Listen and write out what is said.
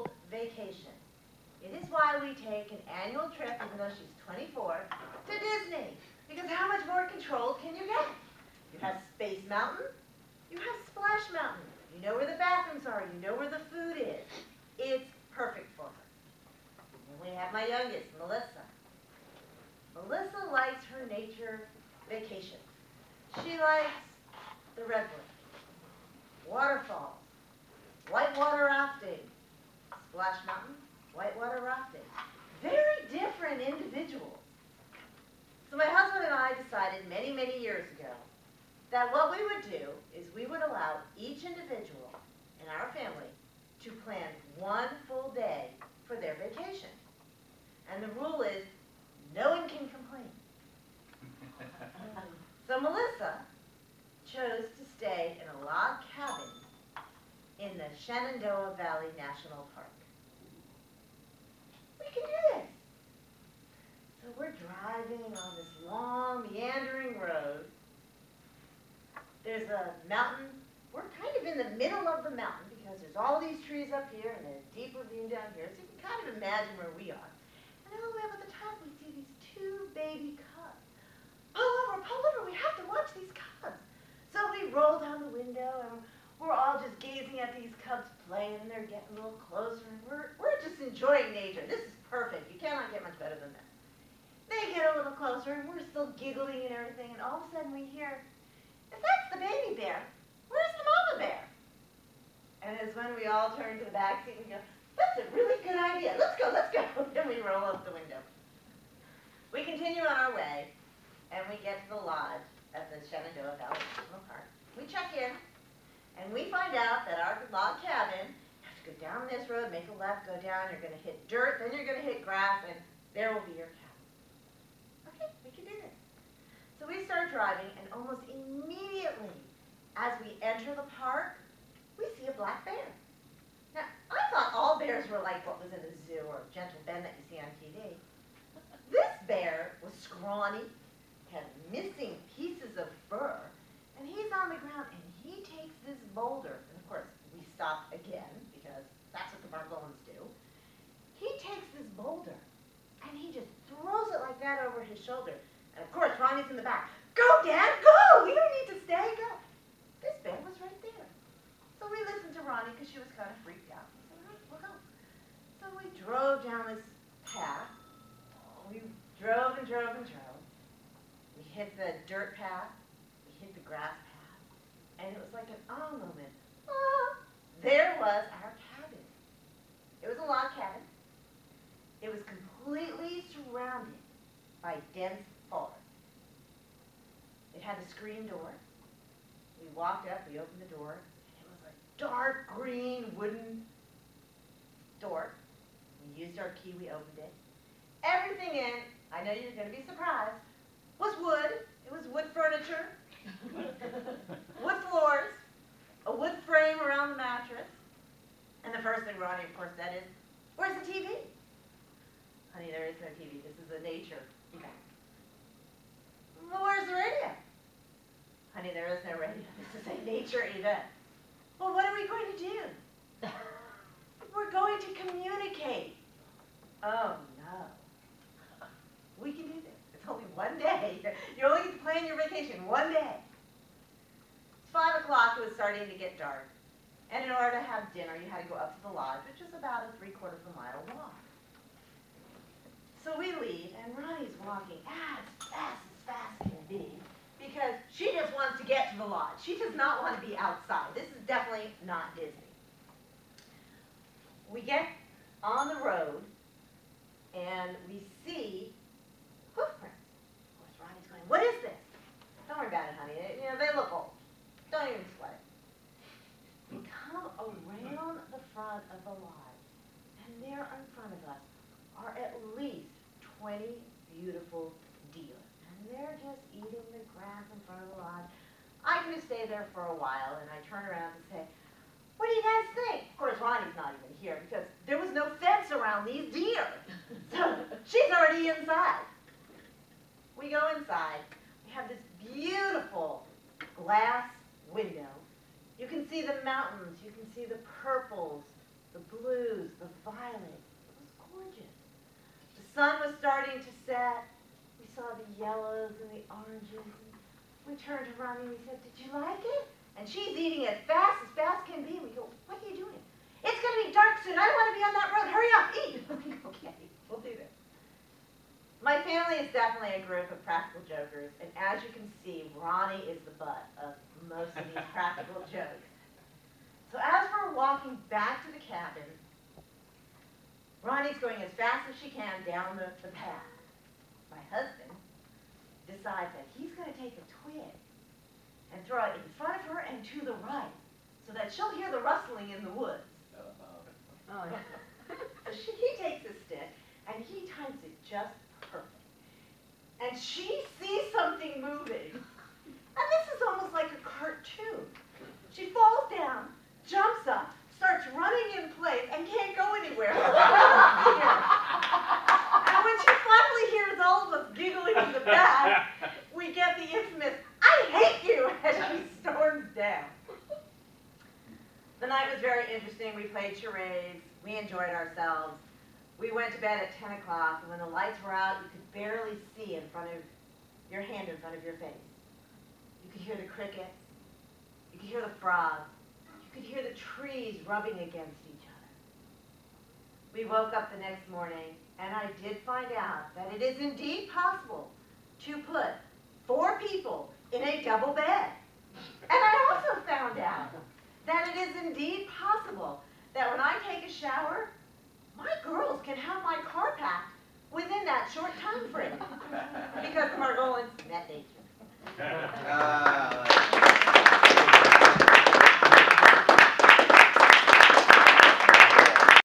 controlled vacation. It is why we take an annual trip, even though she's 24, to Disney. Because how much more controlled can you get? You have Space Mountain, you have Splash Mountain. You know where the bathrooms are, you know where the food is. It's perfect for her. And we have my youngest, Melissa. Melissa likes her nature vacations. She likes the redwood, waterfalls, whitewater rafting, Splash Mountain, whitewater rafting. Very different individuals. So my husband and I decided many, many years ago that what we would do is we would allow each individual in our family to plan one full day for their vacation. And the rule is no one can complain. So Melissa chose to stay in a log cabin in the Shenandoah Valley National Park. We can do this. So we're driving on this long, meandering road. There's a mountain. We're kind of in the middle of the mountain because there's all these trees up here and a deep ravine down here. So you can kind of imagine where we are. And all the way up at the top, we see these two baby cubs. Pull over, we have to watch these cubs. So we roll down the window and we're all just gazing at these cubs playing and they're getting a little closer and we're just enjoying nature. This is perfect. You cannot get much better than this. They get a little closer and we're still giggling and everything and all of a sudden we hear, if that's the baby bear, where's the mama bear? And it's when we all turn to the back seat and go, that's a really good idea. Let's go, let's go. And we roll up the window. We continue on our way and we get to the lodge at the Shenandoah Valley National Park. We check in and we find out that our log cabin, you have to go down this road, make a left, go down, you're going to hit dirt, then you're going to hit grass, and there will be your cabin. Okay, we can do this. So we start driving, and almost immediately, as we enter the park, we see a black bear. Now, I thought all bears were like what was in the zoo or Gentle Ben that you see on TV. This bear was scrawny, had missing pieces of fur, and he's on the ground, and he takes this boulder, and of course, we stop again, because that's what the Margolins do. He takes this boulder, and he just throws it like that over his shoulder. And of course, Ronnie's in the back. Go, Dad, go! You don't need to stay, go. This bear was right there. So we listened to Ronnie, because she was kind of freaked out. We said, all right, we'll go. So we drove down this path. We drove and drove and drove. We hit the dirt path. We hit the grass path. And it was like an ah moment. Ah! There was our cabin. It was a log cabin. It was completely surrounded by dense forest. It had a screen door. We walked up, we opened the door, and it was a dark green wooden door. We used our key, we opened it. Everything in, I know you're going to be surprised, was wood. It was wood furniture, wood floors, a wood frame around the mattress. And the first thing Ronnie, of course, said is, where's the TV? Honey, there is no TV. This is a nature event. Well, where's the radio? Honey, there is no radio. This is a nature event. Well, what are we going to do? We're going to communicate. Oh, no. We can do this. It's only one day. You only get to plan your vacation one day. It's 5 o'clock. It was starting to get dark. And in order to have dinner, you had to go up to the lodge, which is about a 3/4 of a mile walk. So we leave, and Ronnie's walking as fast can be, because she just wants to get to the lodge. She does not want to be outside. This is definitely not Disney. We get on the road, and we see hoof prints. Of course, Ronnie's going, what is this? Don't worry about it, honey. You know, they look old. Don't even sweat it. We come around the front of the lodge, and there in front of us are at least 20 beautiful deer. And they're just eating the grass in front of the lodge. I can just stay there for a while, and I turn around and say, what do you guys think? Of course, Ronnie's not even here, because there was no fence around these deer. So she's already inside. We go inside. We have this beautiful glass window. You can see the mountains, you can see the purples, the blues, the twilight. It was gorgeous. The sun was starting to set. We saw the yellows and the oranges. We turned to Ronnie and we said, "Did you like it?" And she's eating as fast can be. We go, "What are you doing?" "It's going to be dark soon. I don't want to be on that road. Hurry up, eat." We go, "Okay, we'll do this." My family is definitely a group of practical jokers, and as you can see, Ronnie is the butt of most of these practical jokes. So as we're walking back to the cabin, Ronnie's going as fast as she can down the path. My husband decides that he's going to take a twig and throw it in front of her and to the right, so that she'll hear the rustling in the woods. Oh, yeah. So he takes a stick, and he times it just perfect. And she sees something moving. And this is almost like a cartoon. She falls down, jumps up, starts running in place, and can't go anywhere. And when she finally hears all of us giggling in the back, we get the infamous, "I hate you," as she storms down. The night was very interesting. We played charades. We enjoyed ourselves. We went to bed at 10 o'clock, and when the lights were out, you could barely see in front of your hand in front of your face. You could hear the crickets. You could hear the frogs. You could hear the trees rubbing against each other. We woke up the next morning, and I did find out that it is indeed possible to put 4 people in a double bed. And I also found out that it is indeed possible that when I take a shower, my girls can have my car packed within that short time frame. Because the Margolins met nature.